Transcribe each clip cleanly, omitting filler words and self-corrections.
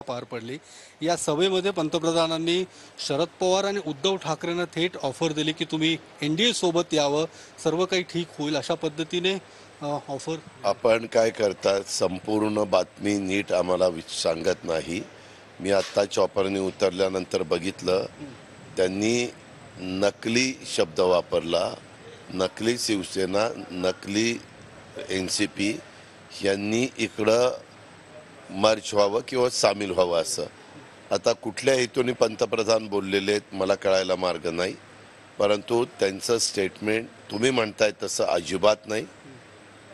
पार पडली। या सभेमध्ये पंतप्रधानांनी शरद पवार आणि उद्धव ठाकरेंना थेट ऑफर दिली की तुम्ही एनडीए सोबत यावं, सर्व काही ठीक होईल अशा पद्धतीने ऑफर। आपण काय करता, संपूर्ण बातमी नीट आम्हाला सांगत नाही। मी आत्ता चॉपरने उतरल्यानंतर बघितलं, त्यांनी नकली शब्द वापरला, नकली शिवसेना, नकली NCP यांनी इकडं मर्ज व्हावं किंवा सामील व्हावं असं। आता कुठल्या हेतूने पंतप्रधान बोललेले आहेत मला कळायला मार्ग नाही, परंतु त्यांचं स्टेटमेंट तुम्ही म्हणताय तसं अजिबात नाही।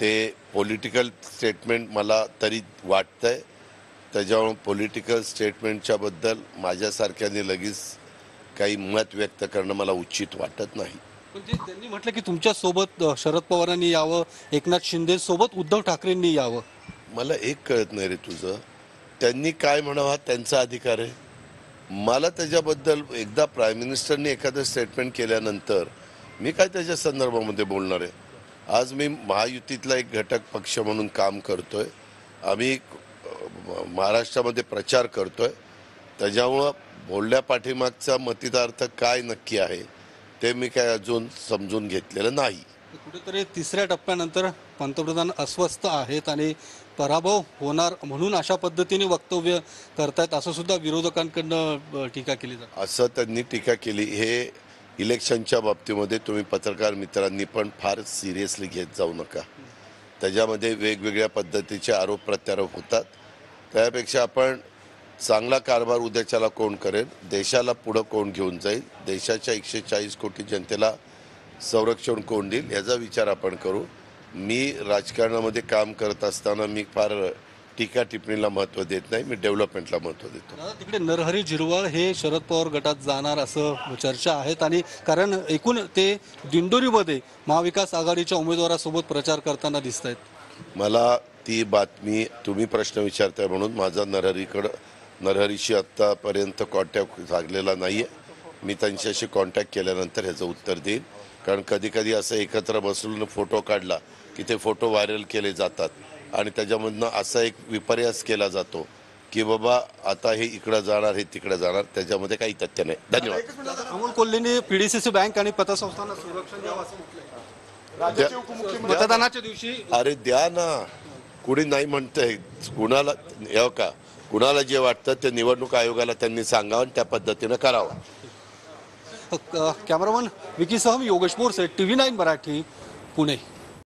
ते पॉलिटिकल स्टेटमेंट मला तरी वाटतंय, त्याच्यामुळे पॉलिटिकल स्टेटमेंटच्या बद्दल माझ्यासारख्याने लगेच काही मत व्यक्त करणं मला उचित वाटत नाही। म्हणजे त्यांनी म्हटलं की तुमच्या सोबत शरद पवारांनी यावं, एकनाथ शिंदे सोबत उद्धव ठाकरेंनी यावं। मला एक कळत नाही रे तुझं, त्यांनी काय म्हणावं हा त्यांचा अधिकार आहे। मला त्याच्याबद्दल एकदा प्राईम मिनिस्टरने एखादं स्टेटमेंट केल्यानंतर मी काय त्याच्या संदर्भामध्ये बोलणार आहे। आज मी महायुतीतला एक घटक पक्ष म्हणून काम करतोय, आम्ही महाराष्ट्रामध्ये प्रचार करतोय, त्याच्यामुळं बोलल्या पाठीमागचा मतितार्थ काय नक्की आहे ते मी काय अजून समजून घेतलेलं नाही। कुठेतरी तिसऱ्या टप्प्यानंतर पंतप्रधान अस्वस्थ आहेत आणि पराभव होणार म्हणून अशा पद्धतीने वक्तव्य करतायत असं सुद्धा विरोधकांकडनं टीका केली जाते। असं त्यांनी टीका केली। हे इलेक्शनच्या बाबतीमध्ये तुम्ही पत्रकार मित्रांनी पण फार सिरियसली घेत जाऊ नका, त्याच्यामध्ये वेगवेगळ्या पद्धतीचे आरोप प्रत्यारोप होतात। त्यापेक्षा आपण चांगला कारभार उद्याच्याला कोण करेल, देशाला पुढं कोण घेऊन जाईल, देशाच्या 140 कोटी जनतेला संरक्षण कोण देईल याचा विचार आपण करू। मी राजकारणामध्ये काम करत असताना मी फार टीका टिप्पणीला महत्त्व देत नाही, मी डेव्हलपमेंटला महत्त्व देतो। दादा, तिकडे नरहरी झिरवाळ हे शरद पवार गटात जाणार असं चर्चा आहेत आणि कारण एकूण ते दिंडोरीमध्ये महाविकास आघाडीच्या उमेदवारासोबत प्रचार करताना दिसत आहेत। मला ती बातमी तुम्ही प्रश्न विचारताय म्हणून माझा नरहरीशी आत्तापर्यंत कॉन्टॅक्ट झालेला नाही आहे। मी त्यांच्याशी कॉन्टॅक्ट केल्यानंतर ह्याचं उत्तर देईन, कारण कधी कधी असं एकत्र बसून फोटो काढला की ते फोटो व्हायरल केले जातात आणि त्याच्यामधनं असा एक विपर्यास केला जातो की बाबा आता हे इकडं जाणार, हे तिकडं जाणार, त्याच्यामध्ये काही तथ्य नाही। धन्यवाद। अमोल कोल्हेंनी पीडीसीसी बँक आणि पतसंस्थांना संरक्षण द्यावं असं म्हटलंय मतदानाच्या दिवशी। अरे द्या ना, कुणी नाही म्हणतंय कुणाला, हे का कुणाला जे वाटतं ते निवडणूक आयोगाला त्यांनी सांगावं आणि त्या पद्धतीनं करावं। कॅमेरामन विकीसह मी योगेश बोरसे, TV9 मराठी, पुणे।